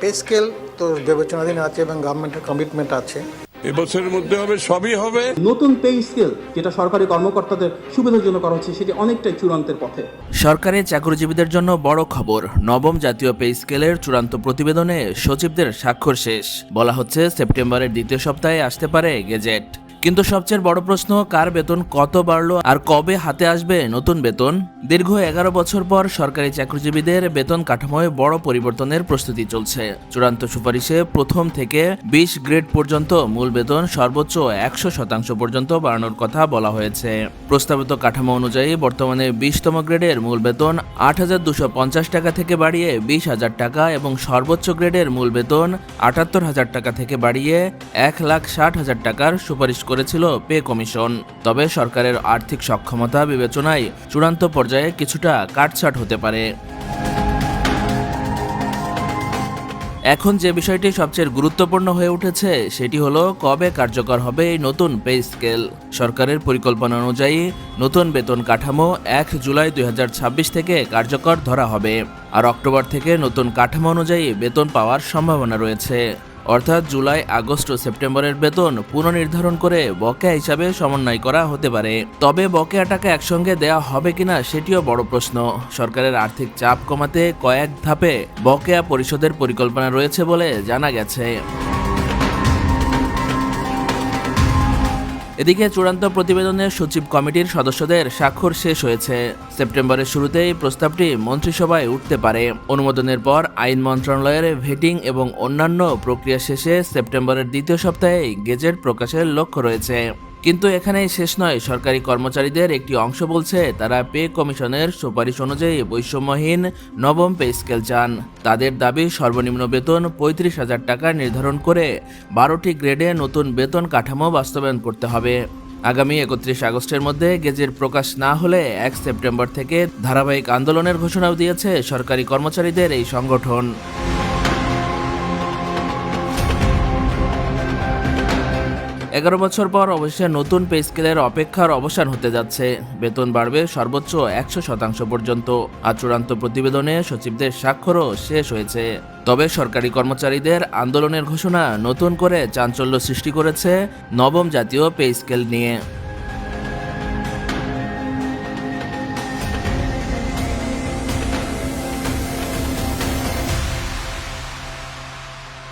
Pay scale তো বিবেচনাধীন আছে এবং গভর্নমেন্টের কমিটমেন্ট আছে। এবছরের মধ্যে হবে, সবই হবে। নতুন পে স্কেল যেটা সরকারি কর্মকর্তাদের সুবিধার জন্য করা হচ্ছে সেটি অনেকটাই চূড়ান্তের পথে। সরকারি চাকরিজীবীদের জন্য বড় খবর, নবম জাতীয় পে স্কেলের চূড়ান্ত প্রতিবেদনে সচিবদের স্বাক্ষর শেষ। বলা হচ্ছে সেপ্টেম্বরের দ্বিতীয় সপ্তাহে আসতে পারে গেজেট। কিন্তু সবচেয়ে বড় প্রশ্ন, কার বেতন কত বাড়লো আর কবে হাতে আসবে নতুন বেতন? দীর্ঘ 11 বছর পর সরকারি চাকরিজীবীদের বেতন কাঠামোয় বড় পরিবর্তনের প্রস্তুতি চলছে। চূড়ান্ত সুপারিশে প্রথম থেকে 20 গ্রেড পর্যন্ত মূল বেতন সর্বোচ্চ 100% পর্যন্ত বাড়ানোর কথা বলা হয়েছে। প্রস্তাবিত কাঠামো অনুযায়ী বর্তমানে 20তম গ্রেডের মূল বেতন 8,250 টাকা থেকে বাড়িয়ে 20,000 টাকা এবং সর্বোচ্চ গ্রেডের মূল বেতন 78,000 টাকা থেকে বাড়িয়ে 1,60,000 টাকার সুপারিশ করেছিল পে কমিশন। তবে সরকারের আর্থিক সক্ষমতা বিবেচনায় চূড়ান্ত পর্যায়ে কিছুটা কাটছাট হতে পারে। এখন যে বিষয়টি সবচেয়ে গুরুত্বপূর্ণ হয়ে উঠেছে সেটি হলো কবে কার্যকর হবে এই নতুন পে স্কেল। সরকারের পরিকল্পনা অনুযায়ী নতুন বেতন কাঠামো 1 জুলাই 2026 থেকে কার্যকর ধরা হবে, আর অক্টোবর থেকে নতুন কাঠামো অনুযায়ী বেতন পাওয়ার সম্ভাবনা রয়েছে। অর্থাৎ জুলাই, আগস্ট ও সেপ্টেম্বরের বেতন পুনর্নির্ধারণ করে বকেয়া হিসাবে সমন্বয় করা হতে পারে। তবে বকেয়া টাকা একসঙ্গে দেওয়া হবে কিনা সেটিও বড় প্রশ্ন। সরকারের আর্থিক চাপ কমাতে কয়েক ধাপে বকেয়া পরিশোধের পরিকল্পনা রয়েছে বলে জানা গেছে। এদিকে চূড়ান্ত প্রতিবেদনে সচিব কমিটির সদস্যদের স্বাক্ষর শেষ হয়েছে। সেপ্টেম্বরের শুরুতেই প্রস্তাবটি মন্ত্রিসভায় উঠতে পারে। অনুমোদনের পর আইন মন্ত্রণালয়ের ভেটিং এবং অন্যান্য প্রক্রিয়া শেষে সেপ্টেম্বরের দ্বিতীয় সপ্তাহে গেজেট প্রকাশের লক্ষ্য রয়েছে। কিন্তু এখানেই শেষ নয়। সরকারি কর্মচারীদের একটি অংশ বলছে তারা পে কমিশনের সুপারিশ অনুযায়ী বৈষম্যহীন নবম পে স্কেল চান। তাদের দাবি সর্বনিম্ন বেতন 35,000 টাকা নির্ধারণ করে 12টি গ্রেডে নতুন বেতন কাঠামো বাস্তবায়ন করতে হবে। আগামী 31 আগস্টের মধ্যে গেজেট প্রকাশ না হলে 1 সেপ্টেম্বর থেকে ধারাবাহিক আন্দোলনের ঘোষণাও দিয়েছে সরকারি কর্মচারীদের এই সংগঠন। 11 বছর পর অবশ্যই নতুন পে স্কেলের অপেক্ষার অবসান হতে যাচ্ছে। বেতন বাড়বে সর্বোচ্চ 100% পর্যন্ত, আর চূড়ান্ত প্রতিবেদনে সচিবদের স্বাক্ষরও শেষ হয়েছে। তবে সরকারি কর্মচারীদের আন্দোলনের ঘোষণা নতুন করে চাঞ্চল্য সৃষ্টি করেছে নবম জাতীয় পে স্কেল নিয়ে।